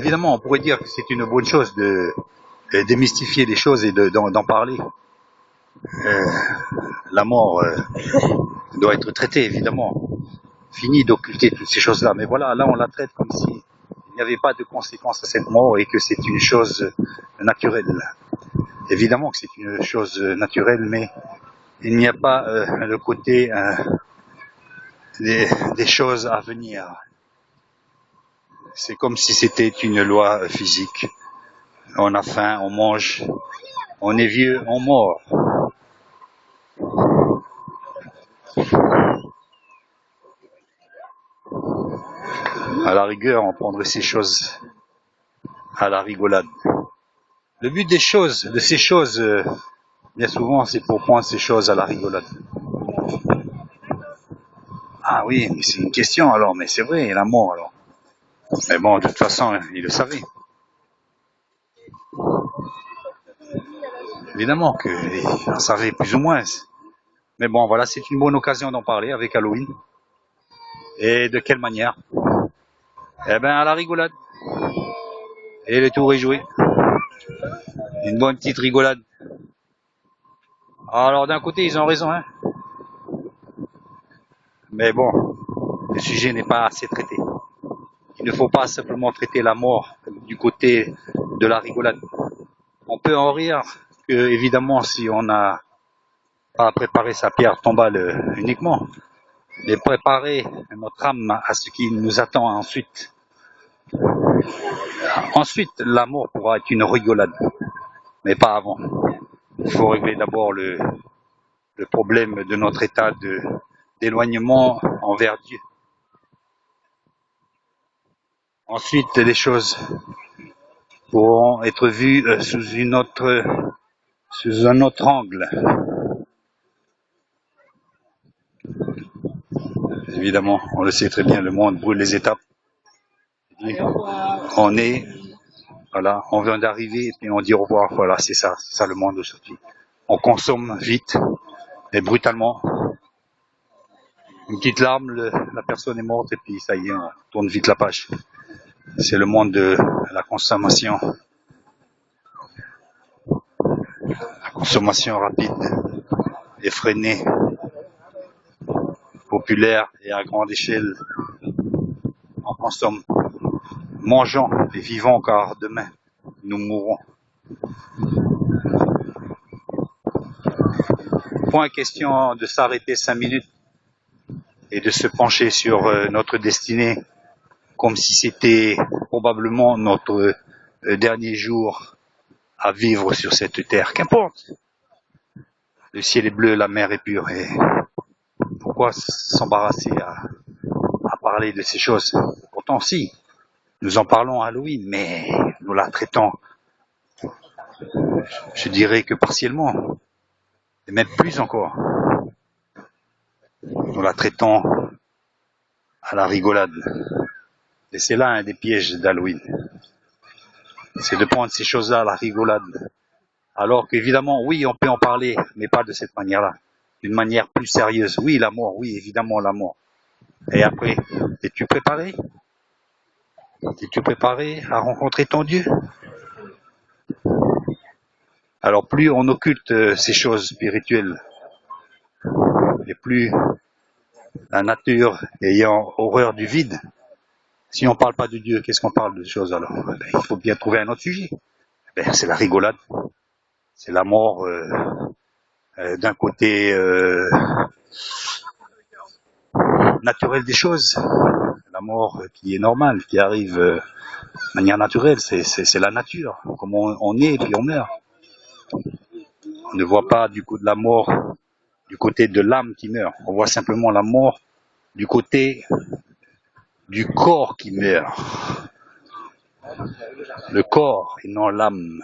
évidemment, on pourrait dire que c'est une bonne chose de démystifier les choses et d'en parler. La mort doit être traitée, évidemment. Fini d'occulter toutes ces choses-là. Mais voilà, là, on la traite comme si il n'y avait pas de conséquences à cette mort et que c'est une chose naturelle. Évidemment que c'est une chose naturelle, mais il n'y a pas le côté des choses à venir. C'est comme si c'était une loi physique. On a faim, on mange, on est vieux, on meurt. À la rigueur, on prendrait ces choses à la rigolade. Le but de ces choses, bien souvent, c'est pour prendre ces choses à la rigolade. Ah oui, mais c'est une question alors, mais c'est vrai, la mort alors. Mais bon, de toute façon, il le savait. Évidemment qu'il en savait plus ou moins. Mais bon, voilà, c'est une bonne occasion d'en parler avec Halloween. Et de quelle manière? Eh ben, à la rigolade. Et le tour est joué. Une bonne petite rigolade. Alors d'un côté, ils ont raison, hein. Mais bon, le sujet n'est pas assez traité. Il ne faut pas simplement traiter la mort du côté de la rigolade. On peut en rire que, évidemment, si on n'a pas préparé sa pierre tombale uniquement, mais préparer notre âme à ce qui nous attend ensuite. Ensuite, la mort pourra être une rigolade, mais pas avant. Il faut régler d'abord le problème de notre état d'éloignement envers Dieu. Ensuite, les choses pourront être vues sous un autre angle. Évidemment, on le sait très bien, le monde brûle les étapes. On est, voilà, on vient d'arriver et puis on dit au revoir. Voilà, c'est ça le monde aujourd'hui. On consomme vite et brutalement. Une petite larme, la personne est morte et puis ça y est, on tourne vite la page. C'est le monde de la consommation. La consommation rapide, effrénée, populaire et à grande échelle. On consomme, mangeons et vivons car demain nous mourrons. Point question de s'arrêter 5 minutes et de se pencher sur notre destinée comme si c'était probablement notre dernier jour à vivre sur cette terre. Qu'importe. Le ciel est bleu, la mer est pure. Et pourquoi s'embarrasser à parler de ces choses? Pourtant, si, nous en parlons à Halloween, mais nous la traitons, je dirais que partiellement, et même plus encore. Nous la traitons à la rigolade. Et c'est là un des pièges d'Halloween. C'est de prendre ces choses-là à la rigolade. Alors qu'évidemment, oui, on peut en parler, mais pas de cette manière-là. D'une manière plus sérieuse. Oui, la mort, oui, évidemment, la mort. Et après, es-tu préparé? Es-tu préparé à rencontrer ton Dieu? Alors plus on occulte ces choses spirituelles, et plus la nature ayant horreur du vide, si on ne parle pas de Dieu, qu'est-ce qu'on parle de choses alors? Il faut bien trouver un autre sujet. C'est la rigolade, c'est la mort d'un côté naturel des choses, la mort qui est normale, qui arrive de manière naturelle, c'est la nature, comme on est et puis on meurt. On ne voit pas du coup de la mort du côté de l'âme qui meurt, on voit simplement la mort du côté du corps qui meurt. Le corps et non l'âme.